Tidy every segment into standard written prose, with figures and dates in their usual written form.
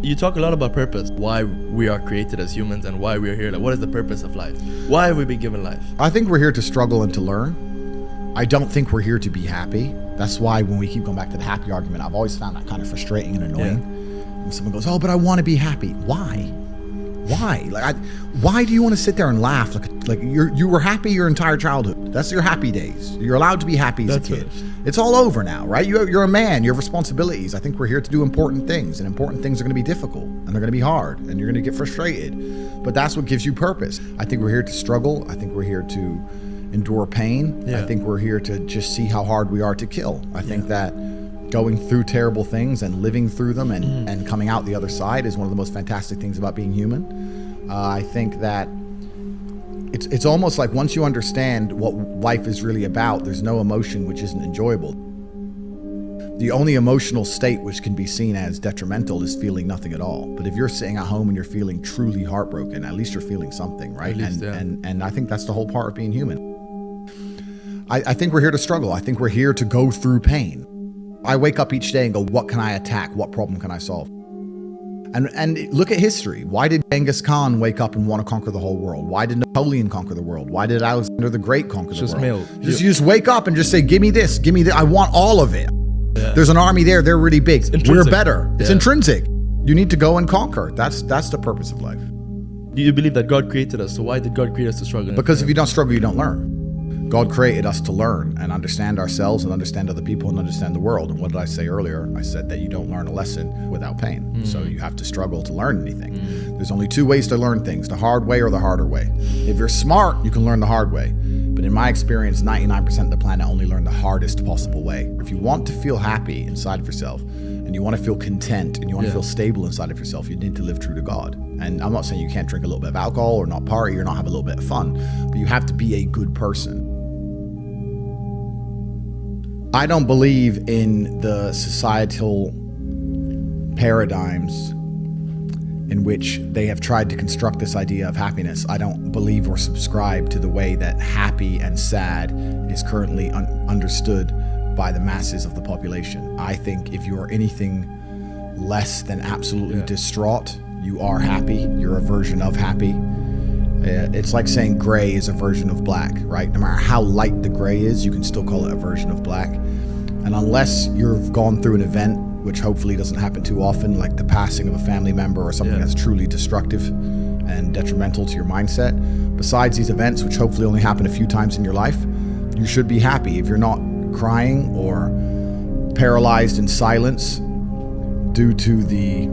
You talk a lot about purpose, why we are created as humans and why we are here. Like, what is the purpose of life? Why have we been given life? I think we're here to struggle and to learn. I don't think we're here to be happy. That's why when we keep going back to the happy argument, I've always found that kind of frustrating and annoying. Yeah. When someone goes, oh, but I want to be happy. Why? Why do you want to sit there and laugh like you were happy your entire childhood? That's your happy days. You're allowed to be happy as a kid. Finished. It's all over now, right? You're a man. You have responsibilities. I think we're here to do important things, and important things are going to be difficult, and they're going to be hard, and you're going to get frustrated. But that's what gives you purpose. I think we're here to struggle. I think we're here to endure pain. Yeah. I think we're here to just see how hard we are to kill. I think that going through terrible things and living through them and coming out the other side is one of the most fantastic things about being human. I think that it's almost like once you understand what life is really about, there's no emotion which isn't enjoyable. The only emotional state which can be seen as detrimental is feeling nothing at all. But if you're sitting at home and you're feeling truly heartbroken, at least you're feeling something, right? And I think that's the whole part of being human. I think we're here to struggle. I think we're here to go through pain. I wake up each day and go, what can I attack? What problem can I solve? And look at history. Why did Genghis Khan wake up and want to conquer the whole world? Why did Napoleon conquer the world? Why did Alexander the Great conquer the world? You just wake up and just say, give me this, give me that. I want all of it. Yeah. There's an army there. They're really big. We're better. It's intrinsic. You need to go and conquer. That's the purpose of life. Do you believe that God created us? So why did God create us to struggle? Because if you don't struggle, you don't learn. God created us to learn and understand ourselves and understand other people and understand the world. And what did I say earlier? I said that you don't learn a lesson without pain. So you have to struggle to learn anything. There's only two ways to learn things, the hard way or the harder way. If you're smart, you can learn the hard way. But in my experience, 99% of the planet only learn the hardest possible way. If you want to feel happy inside of yourself and you want to feel content and you want to feel stable inside of yourself, you need to live true to God. And I'm not saying you can't drink a little bit of alcohol or not party or not have a little bit of fun, but you have to be a good person. I don't believe in the societal paradigms in which they have tried to construct this idea of happiness. I don't believe or subscribe to the way that happy and sad is currently understood by the masses of the population. I think if you are anything less than absolutely distraught, you are happy. You're a version of happy. It's like saying gray is a version of black, right? No matter how light the gray is, you can still call it a version of black. And unless you've gone through an event, which hopefully doesn't happen too often, like the passing of a family member or something that's truly destructive and detrimental to your mindset, besides these events, which hopefully only happen a few times in your life, you should be happy. If you're not crying or paralyzed in silence due to the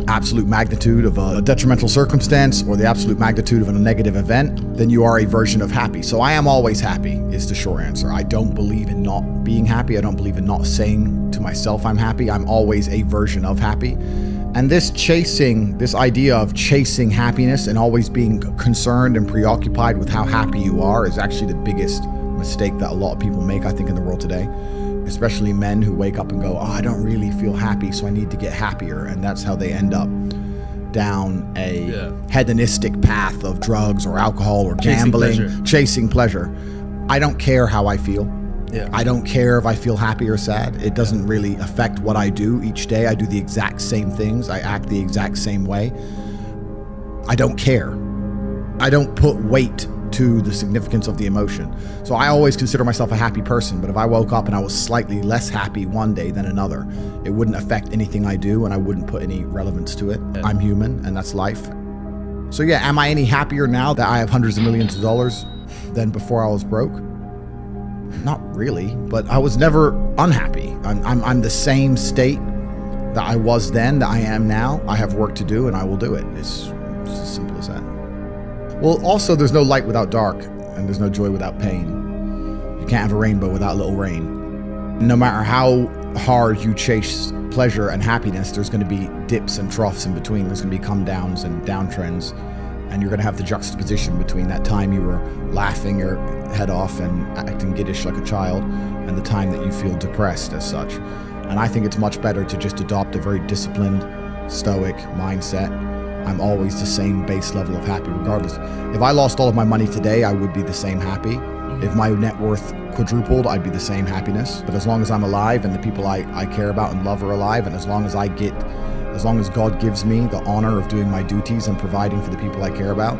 absolute magnitude of a detrimental circumstance or the absolute magnitude of a negative event, then you are a version of happy. So I am always happy is the short answer. I don't believe in not being happy. I don't believe in not saying to myself I'm happy. I'm always a version of happy. And this idea of chasing happiness and always being concerned and preoccupied with how happy you are is actually the biggest mistake that a lot of people make, I think, in the world today. Especially men who wake up and go, oh, I don't really feel happy, so I need to get happier. And that's how they end up down a hedonistic path of drugs or alcohol or gambling, chasing pleasure. I don't care how I feel. I don't care if I feel happy or sad. It doesn't really affect what I do each day. I do the exact same things. I act the exact same way. I don't care. I don't put weight to the significance of the emotion. So I always consider myself a happy person, but if I woke up and I was slightly less happy one day than another, it wouldn't affect anything I do and I wouldn't put any relevance to it. I'm human and that's life. So yeah, am I any happier now that I have hundreds of millions of dollars than before I was broke? Not really, but I was never unhappy. I'm the same state that I was then, that I am now. I have work to do and I will do it. It's as simple as that. Well, also, there's no light without dark, and there's no joy without pain. You can't have a rainbow without a little rain. No matter how hard you chase pleasure and happiness, there's going to be dips and troughs in between. There's going to be come downs and downtrends, and you're going to have the juxtaposition between that time you were laughing your head off and acting giddish like a child, and the time that you feel depressed as such. And I think it's much better to just adopt a very disciplined, stoic mindset. I'm always the same base level of happy regardless. If I lost all of my money today, I would be the same happy. If my net worth quadrupled, I'd be the same happiness. But as long as I'm alive and the people I care about and love are alive, and as long as as long as God gives me the honor of doing my duties and providing for the people I care about,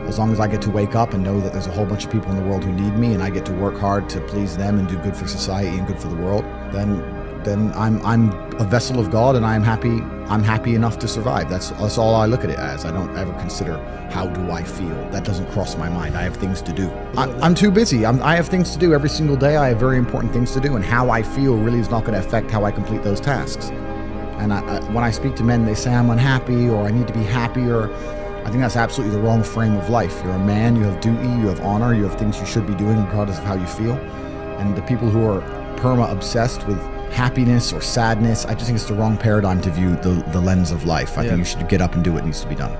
as long as I get to wake up and know that there's a whole bunch of people in the world who need me and I get to work hard to please them and do good for society and good for the world, then I'm a vessel of God, and I'm happy enough to survive. That's all I look at it as. I don't ever consider, how do I feel? That doesn't cross my mind. I have things to do. I'm too busy. I have things to do every single day. I have very important things to do, and how I feel really is not going to affect how I complete those tasks. And when I speak to men, they say I'm unhappy or I need to be happier. I think that's absolutely the wrong frame of life. You're a man, you have duty, you have honor, you have things you should be doing regardless of how you feel. And the people who are perma-obsessed with happiness or sadness, I just think it's the wrong paradigm to view the lens of life. I think you should get up and do what needs to be done.